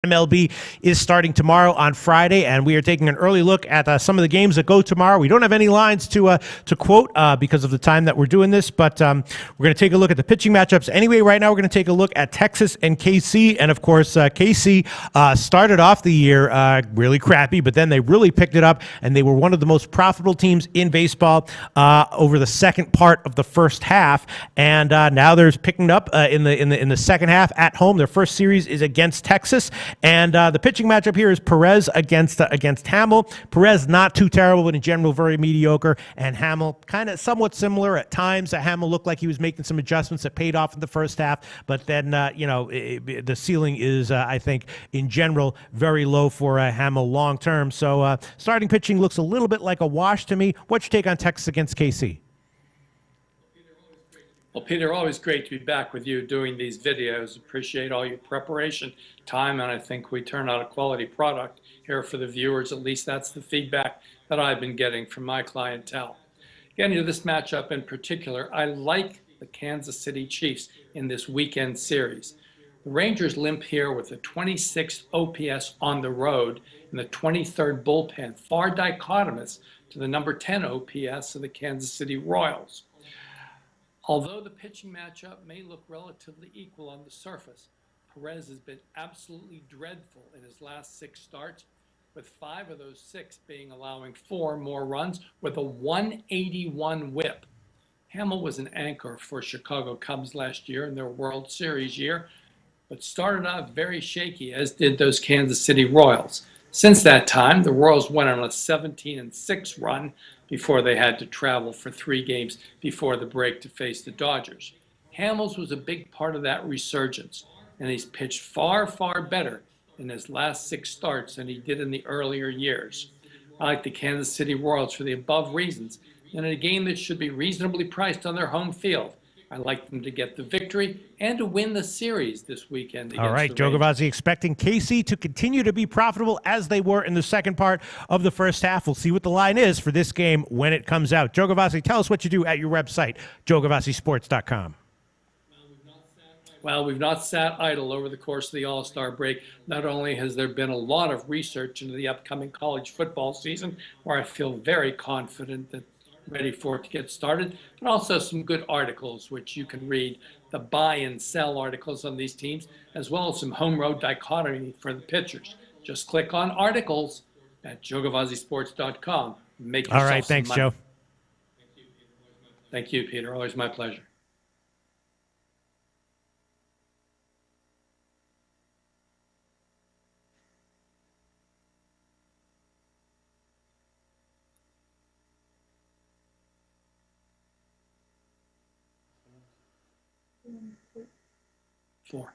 MLB is starting tomorrow on Friday, and we are taking an early look at some of the games that go tomorrow. We don't have any lines to quote because of the time that we're doing this, but we're going to take a look at the pitching matchups. Anyway, right now we're going to take a look at Texas and KC, and of course, KC started off the year really crappy, but then they really picked it up, and they were one of the most profitable teams in baseball over the second part of the first half, and now they're picking up in the second half at home. Their first series is against Texas. And the pitching matchup here is Perez against Hamill. Perez not too terrible, but in general very mediocre. And Hamill kind of somewhat similar at times. Hamill looked like he was making some adjustments that paid off in the first half, but then the ceiling is I think in general very low for Hamill long term. So starting pitching looks a little bit like a wash to me. What's your take on Texas against KC? Well, Peter, always great to be back with you doing these videos. Appreciate all your preparation time, and I think we turn out a quality product here for the viewers. At least that's the feedback that I've been getting from my clientele. Getting to this matchup in particular, I like the Kansas City Chiefs in this weekend series. The Rangers limp here with a 26th OPS on the road and the 23rd bullpen, far dichotomous to the number 10 OPS of the Kansas City Royals. Although the pitching matchup may look relatively equal on the surface, Perez has been absolutely dreadful in his last 6 starts, with 5 of those 6 being allowing 4 more runs with a 181 whip. Hamill was an anchor for Chicago Cubs last year in their World Series year, but started out very shaky, as did those Kansas City Royals. Since that time, the Royals went on a 17-6 run before they had to travel for 3 games before the break to face the Dodgers. Hamels was a big part of that resurgence, and he's pitched far, far better in his last 6 starts than he did in the earlier years. I like the Kansas City Royals for the above reasons, and in a game that should be reasonably priced on their home field. I like them to get the victory and to win the series this weekend against All right, the Joe Rangers. Gavazzi expecting KC to continue to be profitable as they were in the second part of the first half. We'll see what the line is for this game when it comes out. Joe Gavazzi, tell us what you do at your website, joegavazzisports.com. Well, we've not sat idle over the course of the All-Star break. Not only has there been a lot of research into the upcoming college football season, where I feel very confident that ready for it to get started, but also some good articles which you can read, the buy and sell articles on these teams, as well as some home road dichotomy for the pitchers. Just click on articles at joegavazzisports.com. Make yourself All right, some thanks, money. Joe. Thank you, Peter. Always my pleasure. Four.